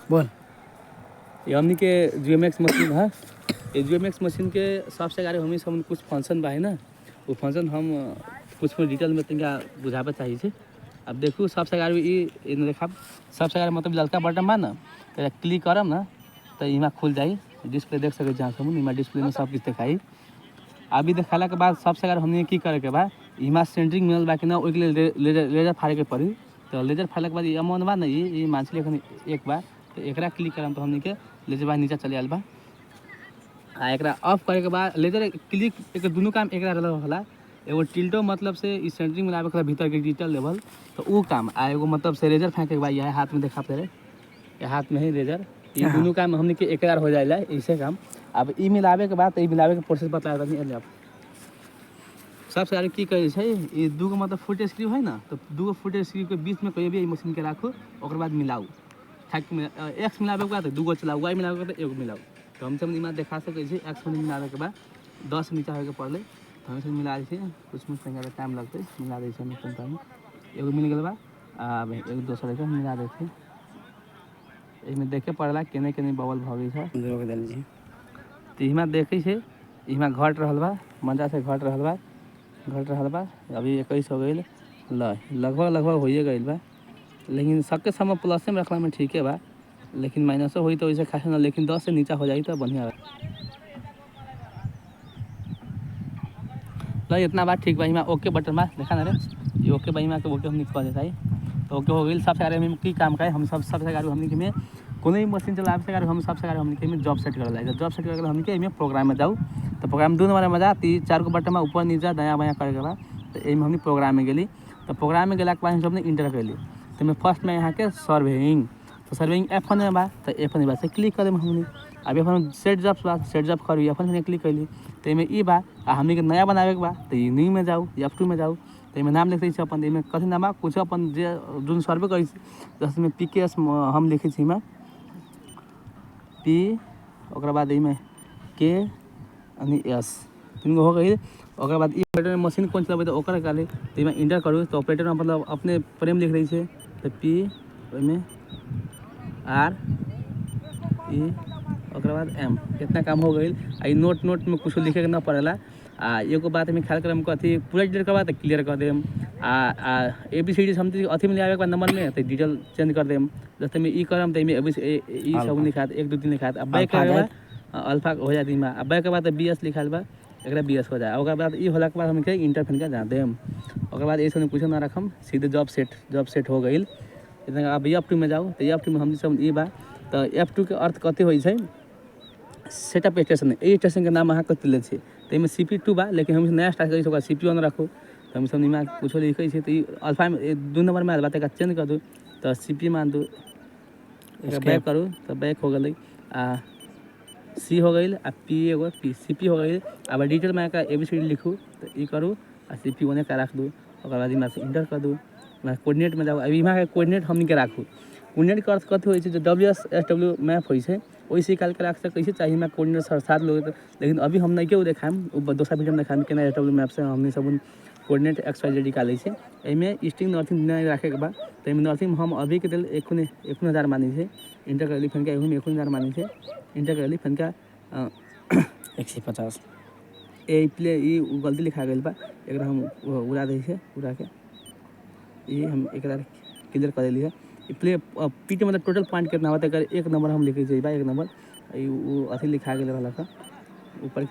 बोल। ये हमनी के GMX मशीन है। ये GMX मशीन के सबसे आगे हमें सब कुछ फंक्शन बा है ना, वो फंक्शन हम कुछ डिटेल में तनिका बुझावे चाहिए छे। अब देखू सबसे आगे ये देखा सबसे आगे मतलब लड़का बटन बा ना, तो क्लिक करम ना तो इमा खुल जाई डिस्प्ले देख सके जहाँ सब इमा डिस्प्ले में सब कुछ दिखाई। अभी दिखाला के बाद सबसे आगे हमने की करे के बा, इमा सेंटरिंग मिलल बा कि ना ओके लेजर फाड़े के पड़ी। तो लेजर फाड़े के बाद ये अमाउंट बा ना ये मानसली एखन एक बा, तो एकरा क्लिक करम तो हमने के लेजर बा नीचे चले आल बा। आ एकरा ऑफ करे के बाद लेजर क्लिक एक दोनों काम एकरा रहल होला। एगो टिल्टो मतलब से इस सेंटरिंग में लावे के भीतर के डिजिटल लेवल तो वो काम आ एगो मतलब से लेजर फेंके के बाद ये हाथ में देखा पड़े, ये हाथ में ही लेजर, ये दोनों काम हमने के एकरा हो जाएला ऐसे काम। अब ई मिलावे के बाद तो ई मिलावे के प्रोसेस बता देनी अब सबसे आगे की करे छै, ये दूगो मतलब फुट स्क्रू है ना, तो दूगो फुट स्क्रू के बीच में कोई भी मशीन के राखू और बाद मिलाऊ थाक में एक्स मिलावे के बाद दूगो चलाऊ, वाई मिलावे के बाद एगो मिलाऊ। तो हम सब इमा देखा सके छी एक्स में मिलावे के बाद 10 नीचा होके पड़ले तो हम सब मिला दै छी। कुछ में तनिका टाइम लगते मिला दै छी हम तनिका में एगो मिल गेल बा। आ एगो दोसर के मिला दै छी। एमे देखे पड़ला केने केने बबल भगे छै रोक देल जी। तो इमा देखे छै इमा घट रहल बा, मजा से घट रहल बा, घट रहा बा। अभी 21 हो गई लगभग होइए गई बा, लेकिन सबके समय प्लस में रखला में ठीक है बा, लेकिन माइनसो हुई तो वैसे खास ना, लेकिन 10 से नीचा हो जाए तो बढ़िया बा। इतना बात ठीक बा। इमा ओके बटन बा देखा ना रे, ये ओके बा इमा के ओके हम निकल देता है तो ओके हो गई। सबसे आगे हम की काम करे हम सबसे आगे हमने के में कोनो भी मशीन चलावे से आगे हम सबसे आगे हमने के में जॉब सेट कर ला। जॉब सेट कर हमने के में प्रोग्राम में जाऊ तो प्रोग्राम दो नंबर में जा 4 गो बटन में ऊपर नीचे दायां बायां करे के बाद तो एम हमने प्रोग्राम में गेली। तो प्रोग्राम में गेला के बाद हम सबने इंटर कैली तो मैं फर्स्ट में यहाँ के सर्वेइंग, तो सर्वेइंग F1 में बा तो F1 में से क्लिक कर हमने। अब F1 सेट जॉब बा सेट जॉब करी F1 में क्लिक कैली तो इमें ई बा आ हमने के नया बनावे के बा तो ई न्यू में जाऊ F2 में जाऊ तो इमें नाम लिख दै छी अपन, इमें कथी नाम बा कुछ अपन जे जोन सर्वे करी जैसे में PKS हम लिखे छी इमें P ओकरा बाद इमें K यानी S 3 गो हो गई। ओकर बाद ऑपरेटर में मशीन कौन चलावे तो ओकर काले तो इमें इंटर करू तो ऑपरेटर में मतलब अपने फ्रेम लिख रही है तो P में R E ओकर बाद M इतना काम हो गई। आ नोट में कुछ लिखे के ना पड़ेला। आ एगो बात में ख्याल करम कथी पूरा डिटेल करवा तो क्लियर कर देम। आ ABCD समथिंग अथी में आवे के नंबर में तो डिटेल चेंज कर देम। जैसे में ई करम तो में ई सब लिखात 1 2 3 लिखात अब बैक के अल्फा हो जाती है। अब बैक के बाद BS लिखाल बा एक BS हो जाए। ओकर बाद ई होला के बाद हम इंटर फिन के जा देम। ओकर बाद ऐसे कुछ ना रखम सीधे जॉब सेट हो गई। इतना अब F2 में जाओ तो F2 में हम सब ई बा तो F2 के अर्थ कथी होइ छै सेटअप स्टेशन। ए स्टेशन के नाम अहाँ कथी ले छी तो इमें CPU बा, लेकिन हम नया स्टार्ट करी तो CPU न रखो तो हम सब निमा कुछ लिखे छी तो ई अल्फा में 2 नंबर में आल बा तो चेंज कर दो तो CPU मान दो बैक करू तो बैक हो गई। आ C हो गई आ P एगो CP हो गई। अब डिटेल में का ABCD लिखू तो ई करू आ CPU ओने का रख दू। ओकर बाद इमा से इंटर कर दू। मैं कोऑर्डिनेट में जाऊ अभी इमा के कोऑर्डिनेट हमनी के राखू। कोऑर्डिनेट के अर्थ कथी होइ छै जो WSW मैप होइ छै वैसे निकाल के रख सकै छी चाहिए मैं कोऑर्डिनेट साथ लोग, लेकिन अभी हम नहीं के देखाम दोसरा वीडियो में देखाम केना SW मैप से हमनी सब कोऑर्डिनेट XYZ निकाले छै। एमे ईस्टिंग नॉर्थिंग नहीं रखे के बा तो एमे नॉर्थिंग हम अभी के दिल 1000 मानी छै। इंटर कर ली फन के 1000 मानी छै। इंटर कर ली फन का 150 ए प्ले ई गलती लिखा गई बा एक हम उड़ा दै छै। उड़ा के ये हम एक क्लियर कर दिली है। प्ले पीट मतलब टोटल पॉइंट कितना होता है 1 नंबर हम लिखे चाहिए 1 नंबर वो अथी लिखा गया रहा था ऊपर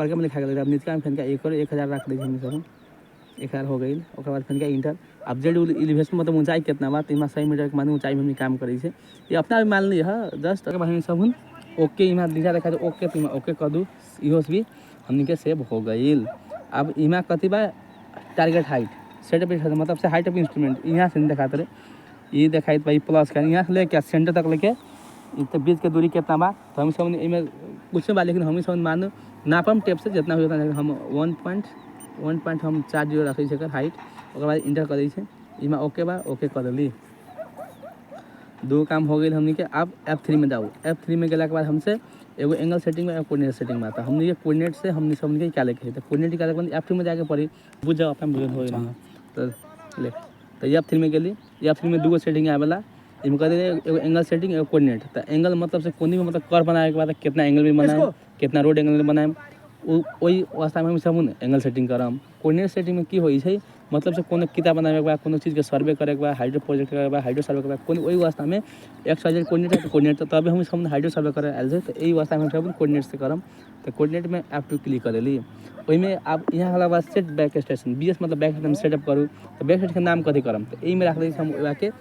के में लिखा गया। अब नीचे में फैन का 1000 रख दी हम सब 1000 हो गई। ओकर बाद फैन का इंटर अब जेड एलिवेशन मतलब ऊंचाई कितना बा 300 मीटर के मान ऊंचाई में हम काम करी से ये अपना भी मान ली है 10 तक हम सब ओके इमा लिखा रखा तो ओके तो ओके कर दूँ इहो भी हमनी के सेव हो गई। अब इमा कथी बा टारगेट हाइट सेट मतलब से हाइट ऑफ इंस्ट्रूमेंट यहाँ से दिखाते रहे ये दिखाई भाई प्लस का यहाँ से लेके सेंटर तक लेके तो बीच के दूरी कितना बा तो हम सब इमें कुछ बा, लेकिन हम सब मान नापम टेप से जितना भी उतना हम 1 हम 40 रखे छे हाइट। ओकर बाद इंटर कर दी इमा ओके बा ओके कर दिली 2 काम हो गई हमनी के। अब F3 में जाओ F3 में गेला के बाद हमसे एगो एंगल सेटिंग में कोऑर्डिनेट सेटिंग में आता हमने ये कोऑर्डिनेट से हमने सब के क्या लिखे तो कोऑर्डिनेट निकाले के बाद F2 में जाके पड़ी बुझ जाओ अपन बुझ हो तो ले तो F3 में गेली F3 में 2 सेटिंग आवेला इनमें कर दिए एगो एंगल सेटिंग एगो कोऑर्डिनेट। तो एंगल मतलब से कोनी में मतलब कर बनाए के बाद कितना एंगल में बनाए, कितना रोड एंगल में बनाए, वही अवस्था में हम सब एंगल सेटिंग करम। कोऑर्डिनेट सेटिंग में की होइ छै मतलब से कोनो किताब बनावे के बाद कोनो चीज़ के सर्वे करे के बाद, हाइड्रो प्रोजेक्ट करे के बाद, हाइड्रो सर्वे के बाद कोनो वही अवस्था में XYZ कोऑर्डिनेट तब हम सब हाइड्रो सर्वे करे आयल छै। तो यही अवस्था में हम सब कोऑर्डिनेट से करम। तो कोऑर्डिनेट में ऐप टू क्लिक कर देली। वही में आप यहाँ वाला बाद सेट बैक स्टेशन BS मतलब बैक स्टेशन सेटअप करूँ। तो बैक स्टेशन के नाम कथी करम, तो यही में रख दी हम के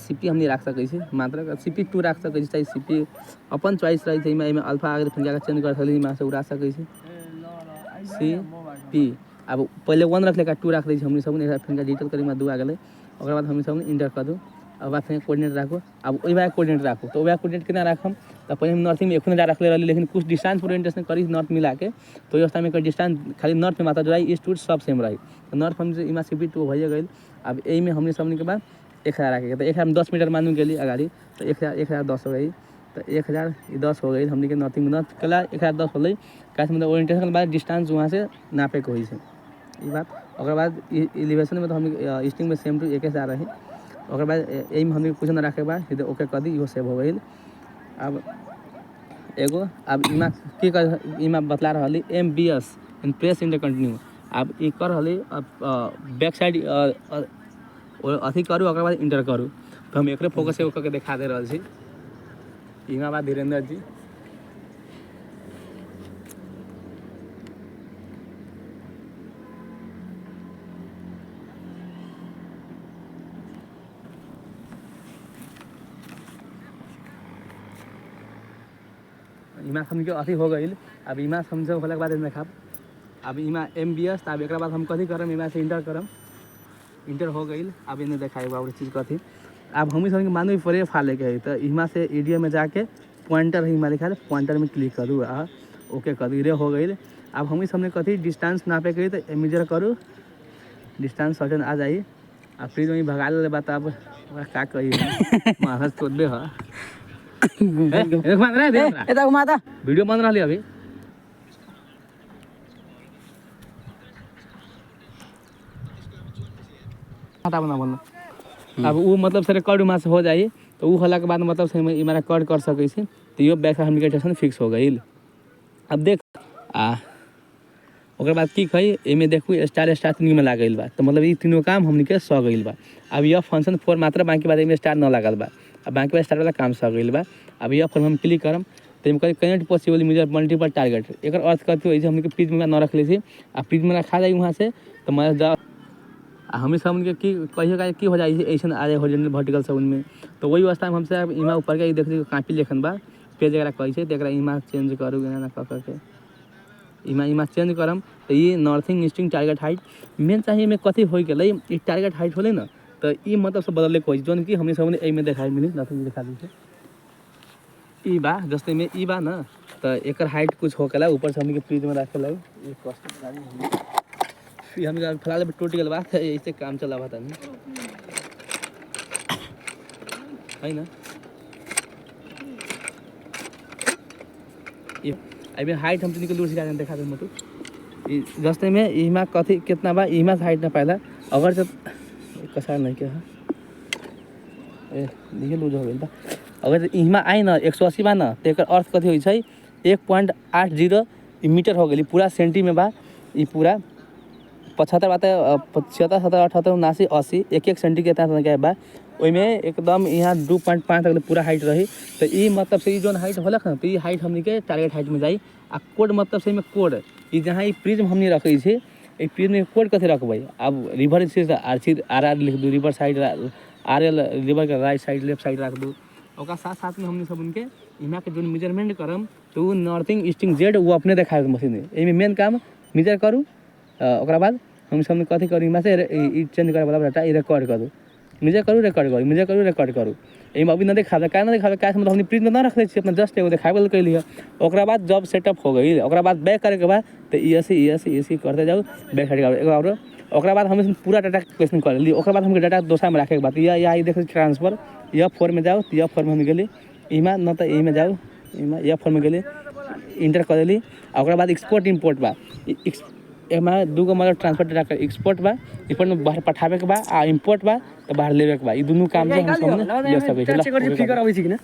CP हमने रख सकै छी, मात्र CP2 रख सकै छी, चाहे CP अपन चॉइस रही छै। में अल्फा आगे फिर जाकर चेंज कर सकली, में से उड़ा सकै छी CP। अब पहले 1 रख लेकर 2 रख दी हमने सब फिर डिजिटल करी में 2 आ गए। और बाद हम सब इंटर कर दूँ। अब बात कोऑर्डिनेट राखो। अब वही बार कोऑर्डिनेट राखो। तो वह कोऑर्डिनेट कितना रखम, तो पहले हम नॉर्थ में 1 रख ले रही, लेकिन कुछ डिस्टेंस ओरिएंटेशन करी नॉर्थ मिला के। तो ये अवस्था में डिस्टेंस खाली नॉर्थ में माता जो है ईस्ट सब सेम रही। तो नॉर्थ हम इमा CP2 हो गई। अब यही में हमने सबने के बाद 1000 रखे। तो 1000 में 10 मीटर मानू गई अगाड़ी। तो 1010 हो गई। तो 1010 हो गई हमने के नॉर्थ में नॉर्थ कला 1010 हो गई। कैसे मतलब ओरिएंटेशन के बाद डिस्टेंस वहाँ से नापे के हुई है ये बात। और बाद एलिवेशन में तो हम ईस्टिंग में सेम टू 1000 रही। और बाद यही में हमने कुछ ना रखे बाद सीधे ओके कर दी, इहो सेव हो गई। अब एगो अब इमा की कर इमा बतला रही MBS इन प्रेस इंटर कंटिन्यू। अब ये कर रही बैक साइड अथी करूँ और बाद इंटर करूँ। तो हम एक फोकस से करके दिखा दे रहा छी। इमा बाद धीरेन्द्र जी इमा समझ के अथी हो गई। अब इमा समझे होने के बाद देखा अब इमा MBS। अब एक बाद हम कथी करम, इमा से इंटर करम, इंटर हो गई। अब इन्हें देखा और चीज़ कथी। अब हम समझ के मानू पड़े फाले के है। तो इमा से EDA में जाके पॉइंटर है, लिखा है पॉइंटर में क्लिक करूँ आ ओके करूँ, ये हो गई। अब हम समझ कथी डिस्टेंस नापे के तो मेजर करूँ, डिस्टेंस सर्टन आ जाइए। अब फिर वहीं भगा ले बात। अब क्या कही महाराज तो दे वीडियो बन रही अभी। अब वो मतलब से रिकॉर्ड वहाँ से हो जाए। तो वो होला के बाद मतलब से हमारा रिकॉर्ड कर सकै छी। तो ये बैक कम्युनिकेशन फिक्स हो गई। अब देख ओकर बाद की कही एमे देखू स्टार तीन में लागल बा। तो मतलब ये तीनों काम हमने के सह गई बा। अब यह फंक्शन 4 मात्र बाकी बाद में स्टार न लागल बा। अब बाकी बाद स्टार वाला काम सह गई बा। अब यह फॉर्म हम क्लिक करम तो इनका connect possible major multiple target एक अर्थ करते हुए हमने प्रिज्म में न रख ली थी। आ प्रिज्म में रखा जाए वहाँ से तो मैं जा हमें सब उनके की कहिए की हो जाए ऐसा आ जाए हॉरिजॉन्टल वर्टिकल सब उनमें। तो वही अवस्था में हमसे इमा ऊपर के देख लीजिए कापी लेखन बा पेज वगैरह कैसे तो इमा चेंज करूँ ना करके इमा चेंज करम। तो ये northing easting target height main चाहिए में कथी हो गए ये टारगेट हाइट होले ना। तो ये मतलब से बदले कोई जो कि हमने सब एमे देखा मिली नथिंग दिखा दी ई बा जस्ते में ई बा ना। तो एक हाइट कुछ होकेला ऊपर से हमने फ्रिज में रखे लाई ये कॉस्ट फिर हम फिलहाल टूट गल बात है ऐसे काम चला हुआ था है ना। ये अभी हाइट हम निकल दूर से देखा दे मोटू जस्ते में इमा कथी कितना बा इमा से हाइट ना पहला अगर जब कसा नहीं क्या है ए देखिए लूज हो गई बा। अगर इमा आई ना 180 बा ना तो एक अर्थ कथी हो 1.80 मीटर हो गई पूरा सेंटी में बा। ये पूरा 75 बात 75 77 78 79 80 एक सेंटी के तरह क्या बा में एकदम यहाँ 2.5 तक पूरा हाइट रही। तो ये मतलब से जो हाइट होलक ना तो ये हाइट हमने के टारगेट हाइट में जाई। आ कोड मतलब से में कोड ये जहाँ ये प्रिज्म हमने रखे छे ये प्रिज्म में कोड कैसे रखबे। अब रिवर से RR लिख दू रिवर साइड RL रिवर के राइट साइड लेफ्ट साइड रख दू। और साथ साथ में हमने सब उनके यहाँ के जो मेजरमेंट करम तो वो नॉर्थिंग ईस्टिंग जेड वो अपने देखाए मशीन में मेन काम मेजर करूँ। और बाद हम सब कथी करूँ इमा से चेंज करे वाला डाटा रिकॉर्ड करूँ मेजर करूँ रिकॉर्ड करूँ मेजर करूँ रिकॉर्ड करूँ एम अभी ना देखा क्या ना देखा क्या मतलब हमने प्रिंट में ना रख ली अपना जस्ट एगो देखाबे कैली है। और बाद जब सेटअप हो गई और बाद बैक करे के बाद तो ESC करते जाओ बैक साइड और बाद हम पूरा डाटा क्वेश्चन कर ली। और बाद हमको डाटा दोसरा में रखे के बाद यह देख ट्रांसफर यह फॉर्म में जाओ यह फॉर्म में गली इमा न तो ई में जाओ इमा यह फॉर्म में गली इंटर कर ली। और बाद एक्सपोर्ट इम्पोर्ट बा एमा दूगो मतलब ट्रांसफर डेटा का एक्सपोर्ट बा एक्सपोर्ट में बाहर पठावे के बा आ इंपोर्ट बा तो बाहर लेवे के बा ई दोनों काम से हम ले सकै छी। फिगर अबै छै कि ना